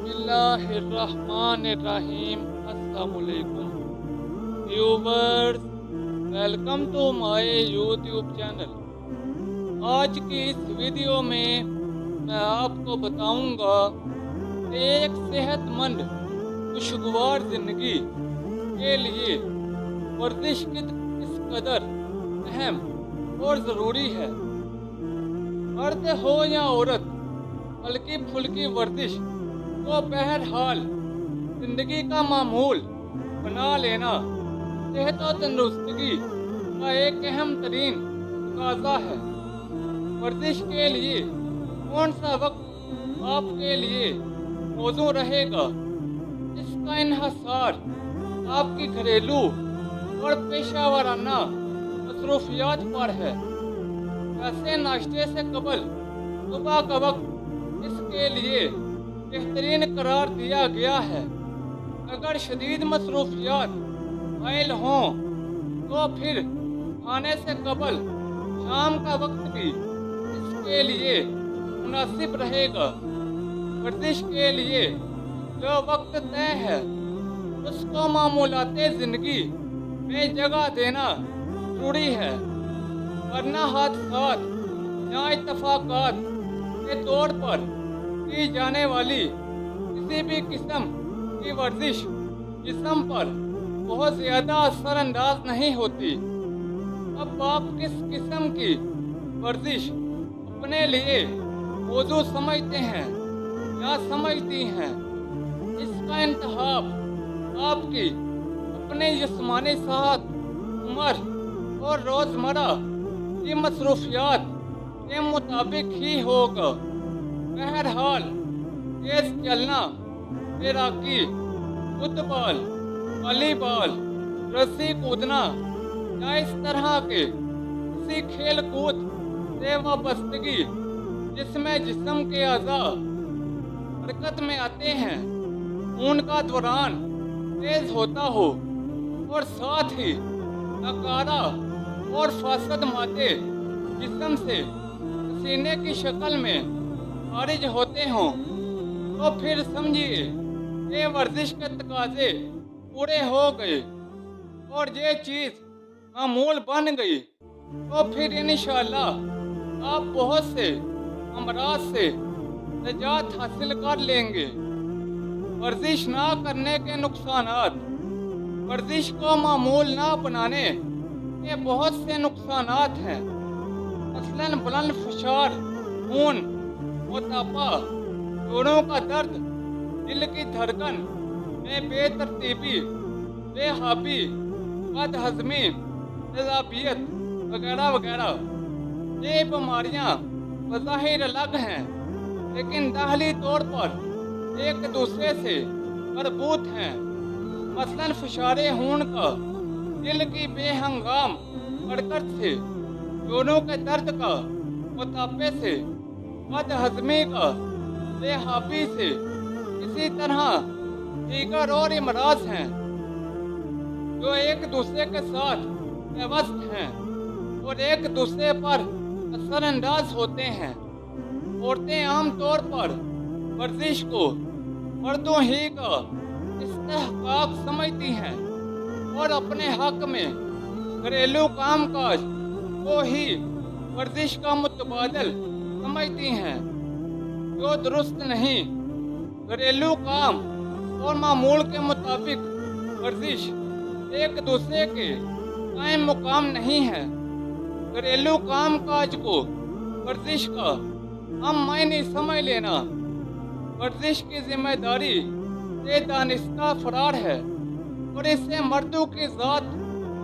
बिस्मिल्लाहिर्रहमानिर्रहीम। अस्सलाम वालेकुम viewers, welcome to my YouTube channel. आज की इस वीडियो में मैं आपको बताऊंगा कि एक सेहतमंद खुशगवार ज़िंदगी के लिए वर्जिश किस कदर अहम और ज़रूरी है। मर्द हो या औरत, हल्की फुल्की वर्जिश को बहरहाल ज़िंदगी का मामूल बना लेना सेहत और तंदुरुस्ती का एक अहम तरीन तकाज़ा है। वर्जिश के लिए कौन सा वक्त आपके लिए मौजू रहेगा, इसका इन्हसार आपकी घरेलू और पेशेवराना मसरूफियात पर है। वैसे नाश्ते से कबल सुबह का वक्त इसके लिए बेहतरीन करार दिया गया है। अगर शदीद मसरूफियात हायल हों तो फिर खाने से कबल शाम का वक्त भी इसके लिए मुनासिब रहेगा। वर्जिश के लिए जो वक्त तय है उसको मामूलाते ज़िंदगी में जगह देना ज़रूरी है, वरना हादसात या इत्तफाकात के तौर पर की जाने वाली किसी भी किस्म की वर्जिश जिस्म पर बहुत ज़्यादा असरअंदाज नहीं होती। अब आप किस किस्म की वर्जिश अपने लिए मौजू समझते हैं या समझती हैं, इसका इंतखाब आपकी अपने जिस्मानी सेहत, उम्र और रोज़मर्रा की मसरूफियात के मुताबिक ही होगा। बहरहाल तेज चलना, तैराकी, फुटबॉल, वॉलीबॉल, रस्सी कूदना या इस तरह के किसी खेल कूद से वाबस्तगी जिसमें जिस्म के अज़ा हरकत में आते हैं, खून का दौरान तेज होता हो और साथ ही नकारा और फासद मादे जिस्म से पसीने की शक्ल में खारिज होते हों, तो फिर समझिए ये वर्जिश के तकाजे पूरे हो गए और ये चीज़ मामूल बन गई। तो फिर इंशाअल्लाह आप बहुत से अमराज से निजात हासिल कर लेंगे। वर्जिश ना करने के नुकसानात। वर्जिश को मामूल ना बनाने के बहुत से नुकसानात हैं। मसलन बुलंद फशार, खून, मोटापा, जोड़ों का दर्द, दिल की धड़कन में बेतरतीबी, बेहाबी, बदहज़मी, तेज़ाबियत वगैरह वगैरह। ये बीमारियां बज़ाहिर अलग हैं लेकिन दाखिली तौर पर एक दूसरे से मरबूत हैं। मसलन फशारे खून का दिल की बेहंगाम धड़कन से, जोड़ों के दर्द का मोटापे से, बदहज़मी का बेहाबी से। इसी तरह दीगर और अमराज हैं जो एक दूसरे के साथ व्यवस्थ हैं और एक दूसरे पर असरअंदाज होते हैं। औरतें आम तौर पर वर्जिश को मर्दों ही का इस्तेहकाक समझती हैं और अपने हक में घरेलू कामकाज को ही वर्जिश का मुतबादल समझती हैं, जो दुरुस्त नहीं। घरेलू काम और मामूल के मुताबिक वर्जिश एक दूसरे के कायम मुकाम नहीं है। घरेलू काम काज को वर्जिश का हम मायने समझ लेना वर्जिश की जिम्मेदारी से दानिस्ता फरार है और इसे मर्दों की ज़ात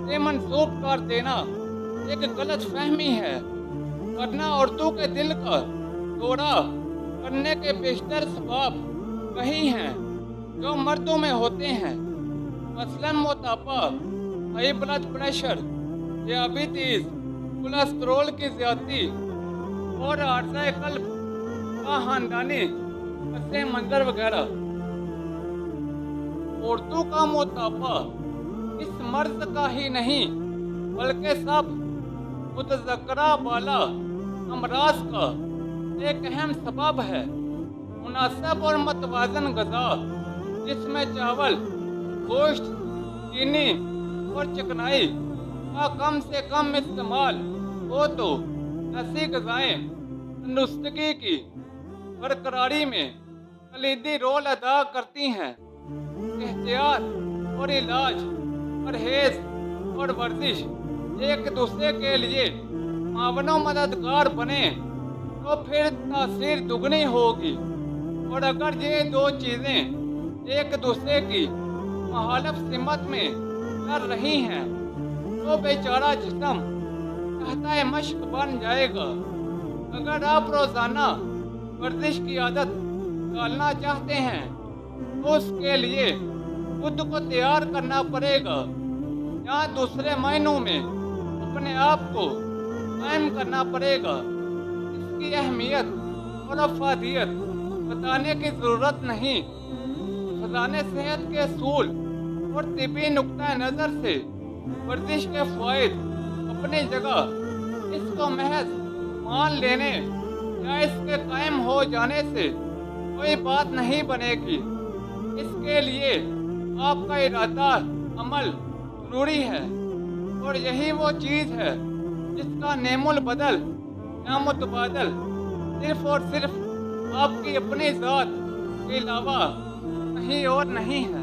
से मंसूब कर देना एक गलत फहमी है, वरना औरतों के दिल का दौरा करने के बेशतर सबब वही हैं जो मर्दों में होते हैं। मसलन मोटापा, हाई ब्लड प्रेशर, डियाबिटीज, कोलेस्ट्रॉल की ज़्यादती और आर्ज़ाए क़ल्ब का ख़ानदानी पस मंज़र वगैरह। औरतों का मोटापा इस मर्ज का ही नहीं बल्कि सब मुतज़क्करा वाला अमराज का एक अहम सबब है। مناسب اور متوازن غذا جس میں چاول، گوشت، چینی اور چکنائی کا کم سے کم استعمال ہو تو ایسی غذائیں تندرستگی کی برقراری میں کلیدی رول ادا کرتی ہیں۔ احتیاط اور علاج، پرہیز اور ورزش ایک دوسرے کے لیے معاون و مددگار بنے تو پھر تاثیر دگنی ہوگی، اور اگر یہ دو چیزیں ایک دوسرے کی مخالف سمت میں چل رہی ہیں تو بیچارہ جسم تحت مشق بن جائے گا۔ اگر آپ روزانہ ورزش کی عادت ڈالنا چاہتے ہیں تو اس کے لیے خود کو تیار کرنا پڑے گا، یا دوسرے معنوں میں اپنے آپ کو قائم کرنا پڑے گا۔ اس کی اہمیت اور افادیت بتانے کی ضرورت نہیں۔ خزانہ صحت کے اصول اور طبی نقطۂ نظر سے ورزش کے فوائد اپنی جگہ، اس کو محض مان لینے یا اس کے قائم ہو جانے سے کوئی بات نہیں بنے گی۔ اس کے لیے آپ کا ارادہ عمل ضروری ہے، اور یہی وہ چیز ہے جس کا نعم البدل یا متبادل صرف اور صرف آپ کی اپنی ذات کے علاوہ کہیں اور نہیں ہے۔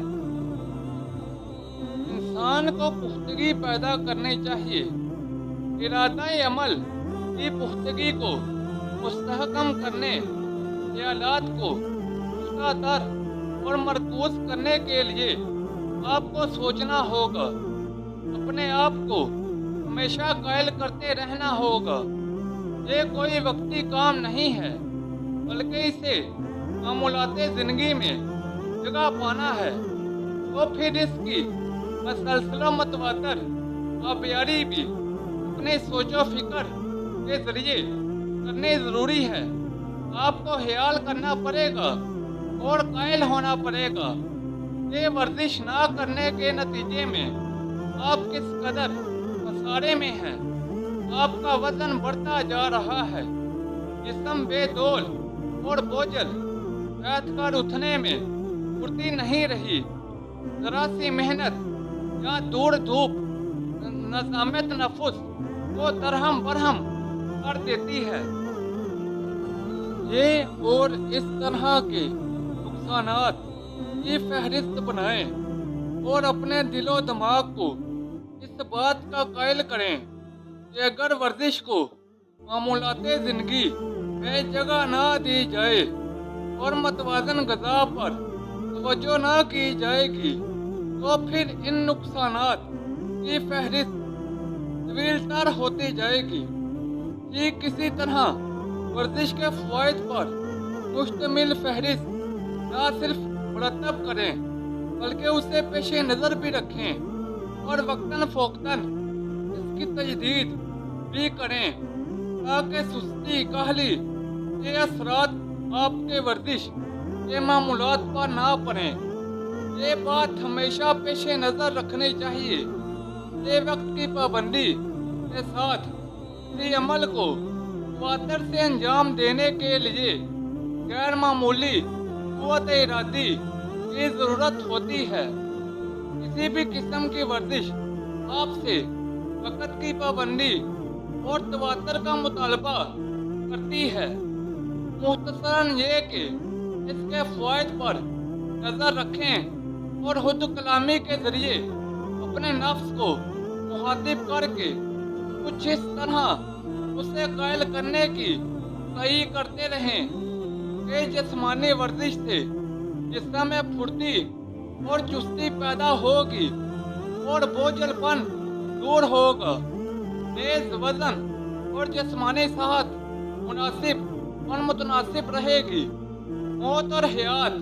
انسان کو پختگی پیدا کرنی چاہیے۔ ارادہ عمل کی پختگی کو مستحکم کرنے، خیالات کو پختہ تر اور مرکوز کرنے کے لیے آپ کو سوچنا ہوگا، اپنے آپ کو ہمیشہ قائل کرتے رہنا ہوگا۔ یہ کوئی وقتی کام نہیں ہے، بلکہ اسے معمولات زندگی میں جگہ پانا ہے، تو پھر اس کی مسلسل و متواتر آبیاری بھی اپنی سوچ و فکر کے ذریعے کرنی ضروری ہے۔ آپ کو خیال کرنا پڑے گا اور قائل ہونا پڑے گا کہ ورزش نہ کرنے کے نتیجے میں آپ کس قدر خسارے میں ہیں۔ آپ کا وزن بڑھتا جا رہا ہے، جسم بے دول اور بوجھل، بیٹھ کر اٹھنے میں پھرتی نہیں رہی، ذرا سی محنت یا دور دھوپ نظامت نفس کو درہم برہم کر دیتی ہے۔ یہ اور اس طرح کے نقصانات کی فہرست بنائیں اور اپنے دل و دماغ کو اس بات کا قائل کریں کہ اگر ورزش کو معمولات زندگی میں جگہ نہ دی جائے اور متوازن غذا پر توجہ نہ کی جائے گی تو پھر ان نقصانات کی فہرست طویل تر ہوتی جائے گی۔ ٹھیک کسی طرح ورزش کے فوائد پر مشتمل فہرست نہ صرف مرتب کریں بلکہ اسے پیش نظر بھی رکھیں اور وقتاً فوقتاً اس کی تجدید بھی کریں تاکہ سستی کاہلی کے اثرات آپ کے ورزش کے معمولات پر نہ پڑیں۔ یہ بات ہمیشہ پیش نظر رکھنی چاہیے کہ وقت کی پابندی کے ساتھ کسی عمل کو تواتر سے انجام دینے کے لیے غیر معمولی قوت ارادی کی ضرورت ہوتی ہے۔ کسی بھی قسم کی ورزش آپ سے وقت کی پابندی اور تواتر کا مطالبہ کرتی ہے۔ مختصراً یہ کہ اس کے فوائد پر نظر رکھیں اور خود کلامی کے ذریعے اپنے نفس کو مخاطب کر کے کچھ اس طرح اسے قائل کرنے کی صحیح کرتے رہیں کہ جسمانی ورزش سے جسم میں پھرتی اور چستی پیدا ہوگی اور بوجھل پن دور ہوگا، تیز وزن اور جسمانی صحت مناسب اور متناسب رہے گی۔ موت اور حیات،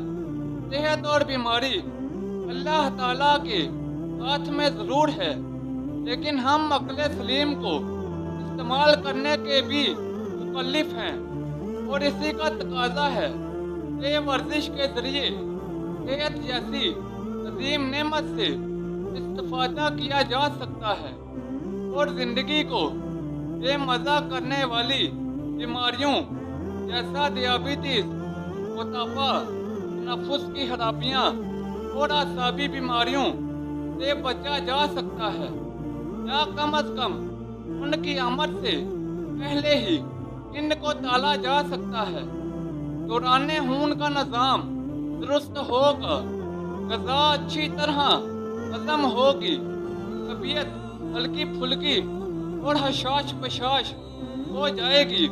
صحت اور بیماری اللہ تعالیٰ کے ہاتھ میں ضرور ہے، لیکن ہم عقل سلیم کو استعمال کرنے کے بھی مکلف ہیں، اور اسی کا تقاضا ہے کہ ورزش کے ذریعے صحت جیسی عظیم نعمت سے استفادہ کیا جا سکتا ہے، اور زندگی کو بے مزہ کرنے والی بیماریوں جیسا ذیابیطس मोटापा, तनफ्फुस की खराबियाँ और आसाबी बीमारियों से बचा जा सकता है, या कम अज कम उनकी आमद से पहले ही इनको टाला जा सकता है। दौरान खून का निज़ाम दुरुस्त होगा, ग़िज़ा अच्छी तरह हज़म होगी, तबीयत हल्की फुल्की और हशाश बशाश हो जाएगी।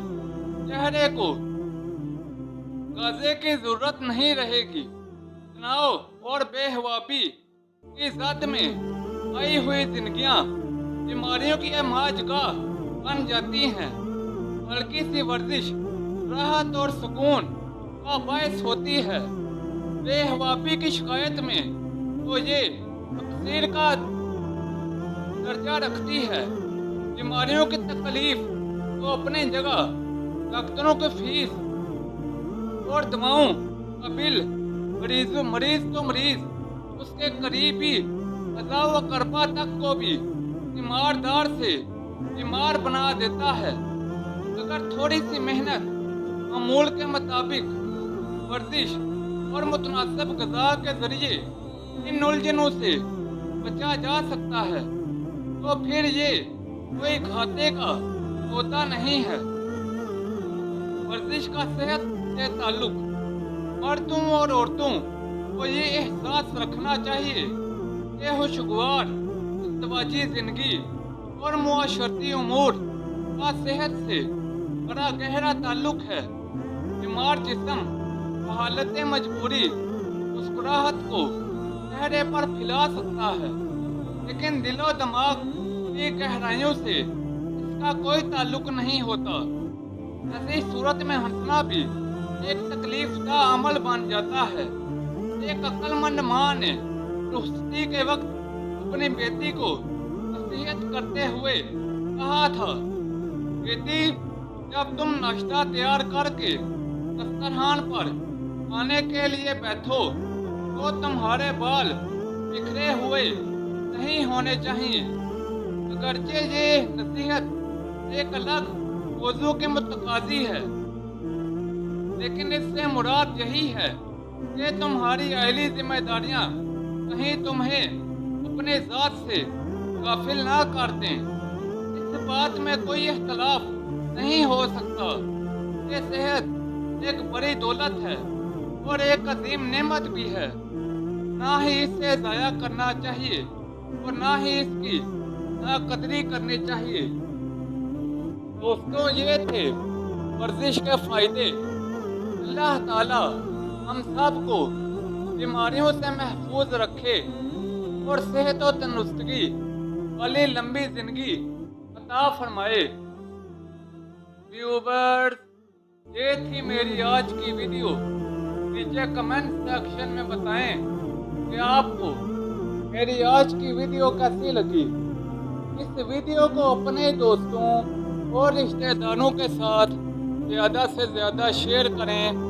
चेहरे को गाज़े की ज़रूरत नहीं रहेगी। तनाव और बेहवाबी की जद में आई हुई जिंदगियां बीमारियों की माजगाह बन जाती हैं। हल्की सी वर्जिश राहत और सुकून का बायस होती है। बेहवाबी की शिकायत में तो ये तकसीर का दर्जा रखती है। बीमारियों की तकलीफ तो अपनी जगह, डॉक्टरों की फीस और दवाओं का बिल, मरीज उसके करीबी अज़ा व करबा तक को भी तीमारदार से बीमार बना देता है। अगर थोड़ी सी मेहनत, मामूल के मुताबिक वर्जिश और मुतनासिब ग़िज़ा के ज़रिए इन उलझनों से बचा जा सकता है, तो फिर ये कोई घाटे का सौदा नहीं है। वर्जिश का सेहत से ताल्लुक मर्दों और औरतों को ये एहसास रखना चाहिए कि खुशगवार इज़्दिवाजी ज़िंदगी और मुआशरती उमूर का सेहत से बड़ा गहरा ताल्लुक है। बीमार जिस्म हालत मजबूरी मुस्कुराहट को चेहरे पर फैला सकता है, लेकिन दिलो दिमाग की गहराइयों से इसका कोई ताल्लुक नहीं होता। ऐसी सूरत में हंसना भी एक तकलीफ का अमल बन जाता है। एक अक्लमंद माँ ने रुखसती के वक्त अपनी बेटी को नसीहत करते हुए कहा था, बेटी, जब तुम नाश्ता तैयार करके दस्तरखान पर खाने के लिए बैठो तो तुम्हारे बाल बिखरे हुए नहीं होने चाहिए। अगरचे ये नसीहत एक अलग मौजू के मुतकाजी है, लेकिन इससे मुराद यही है कि तुम्हारी आइली जिम्मेदारियां कहीं तुम्हें अपने ज़ात से गाफिल ना कर दें। इस बात में कोई इख्तलाफ नहीं हो सकता कि सेहत एक बड़ी दौलत है और एक अजीम नेमत भी है। ना ही इसे ज़ाया करना चाहिए और ना ही इसकी नाकदरी करनी चाहिए। दोस्तों, ये थे वर्जिश के फ़ायदे। अल्लाह ताला हम सब को बीमारियों से महफूज रखे और सेहत और तंदुरुस्ती वाली लंबी जिंदगी अता फरमाए। व्यूअर्स, ये थी मेरी आज की वीडियो। नीचे कमेंट सेक्शन में बताएं कि आपको मेरी आज की वीडियो कैसी लगी। इस वीडियो को अपने दोस्तों और रिश्तेदारों के साथ ज़्यादा से ज़्यादा शेयर करें।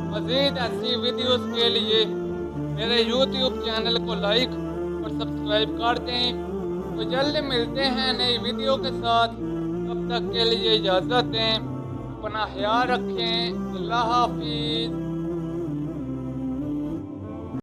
मज़ीद ऐसी वीडियोस के लिए मेरे YouTube चैनल को लाइक और सब्सक्राइब कर दें। तो जल्द मिलते हैं नई वीडियो के साथ। तब तक के लिए इजाज़त दें। अपना ख्याल रखें। अल्लाह हाफिज़।